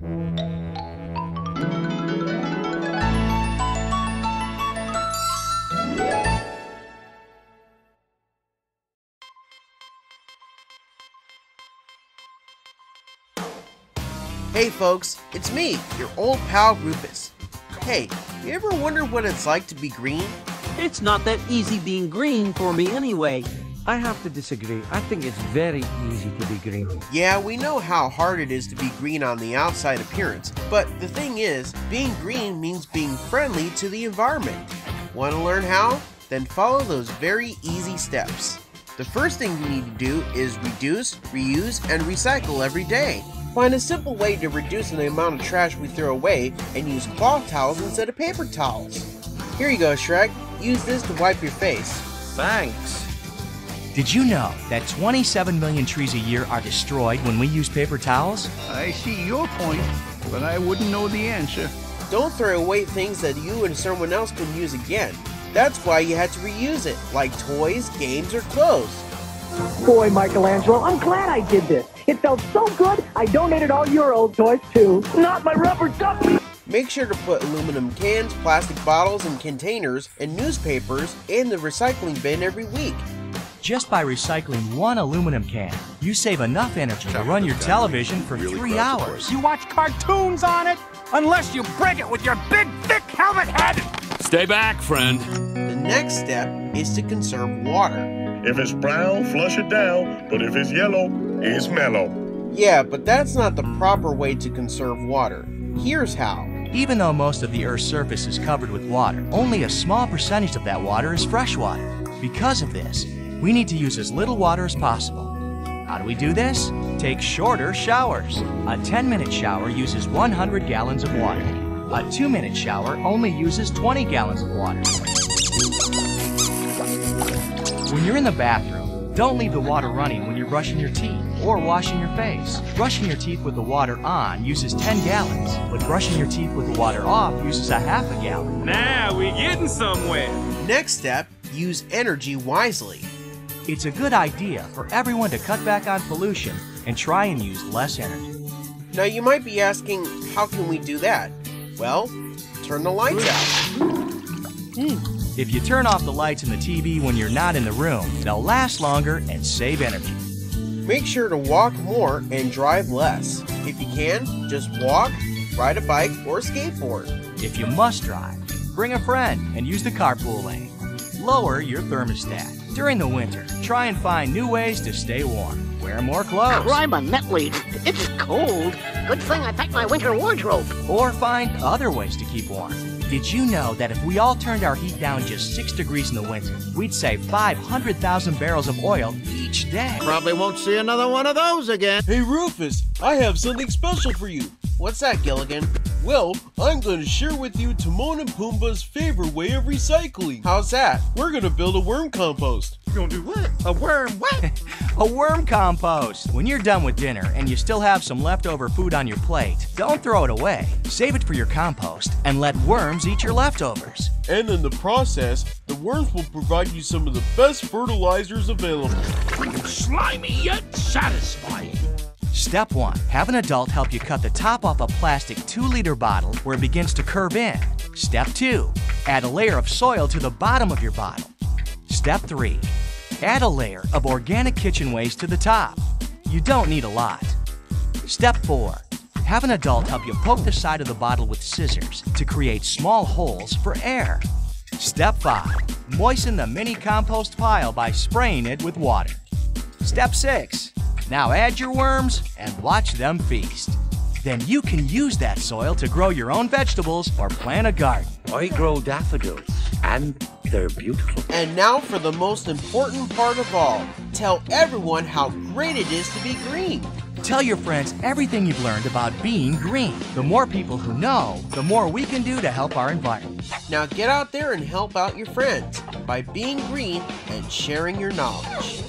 Hey folks, it's me, your old pal Rufus. Hey, you ever wonder what it's like to be green? It's not that easy being green for me anyway. I have to disagree. I think it's very easy to be green. Yeah, we know how hard it is to be green on the outside appearance, but the thing is, being green means being friendly to the environment. Want to learn how? Then follow those very easy steps. The first thing you need to do is reduce, reuse, and recycle every day. Find a simple way to reduce the amount of trash we throw away and use cloth towels instead of paper towels. Here you go, Shrek. Use this to wipe your face. Thanks. Did you know that 27 million trees a year are destroyed when we use paper towels? I see your point, but I wouldn't know the answer. Don't throw away things that you and someone else can use again. That's why you had to reuse it, like toys, games, or clothes. Boy, Michelangelo, I'm glad I did this. It felt so good, I donated all your old toys too. Not my rubber ducky! Make sure to put aluminum cans, plastic bottles, and containers, and newspapers in the recycling bin every week. Just by recycling one aluminum can, you save enough energy to run your television for 3 hours. You watch cartoons on it? Unless you break it with your big, thick helmet head! Stay back, friend. The next step is to conserve water. If it's brown, flush it down, but if it's yellow, it's mellow. Yeah, but that's not the proper way to conserve water. Here's how. Even though most of the Earth's surface is covered with water, only a small percentage of that water is fresh water. Because of this, we need to use as little water as possible. How do we do this? Take shorter showers. A 10-minute shower uses 100 gallons of water. A 2-minute shower only uses 20 gallons of water. When you're in the bathroom, don't leave the water running when you're brushing your teeth or washing your face. Brushing your teeth with the water on uses 10 gallons, but brushing your teeth with the water off uses a half a gallon. Now we getting somewhere. Next step, use energy wisely. It's a good idea for everyone to cut back on pollution and try and use less energy. Now you might be asking, how can we do that? Well, turn the lights out. If you turn off the lights and the TV when you're not in the room, they'll last longer and save energy. Make sure to walk more and drive less. If you can, just walk, ride a bike, or skateboard. If you must drive, bring a friend and use the carpool lane. Lower your thermostat. During the winter, try and find new ways to stay warm. Wear more clothes. I'm a netweed. It's cold. Good thing I packed my winter wardrobe. Or find other ways to keep warm. Did you know that if we all turned our heat down just 6 degrees in the winter, we'd save 500,000 barrels of oil each day? Probably won't see another one of those again. Hey Rufus, I have something special for you. What's that, Gilligan? Well, I'm going to share with you Timon and Pumbaa's favorite way of recycling. How's that? We're going to build a worm compost. You gonna do what? A worm what? A worm compost. When you're done with dinner and you still have some leftover food on your plate, don't throw it away. Save it for your compost and let worms eat your leftovers. And in the process, the worms will provide you some of the best fertilizers available. Slimy yet satisfying. Step 1. Have an adult help you cut the top off a plastic 2-liter bottle where it begins to curve in. Step 2. Add a layer of soil to the bottom of your bottle. Step 3. Add a layer of organic kitchen waste to the top. You don't need a lot. Step 4. Have an adult help you poke the side of the bottle with scissors to create small holes for air. Step 5. Moisten the mini compost pile by spraying it with water. Step 6. Now add your worms and watch them feast. Then you can use that soil to grow your own vegetables or plant a garden. I grow daffodils, and they're beautiful. And now for the most important part of all. Tell everyone how great it is to be green. Tell your friends everything you've learned about being green. The more people who know, the more we can do to help our environment. Now get out there and help out your friends by being green and sharing your knowledge.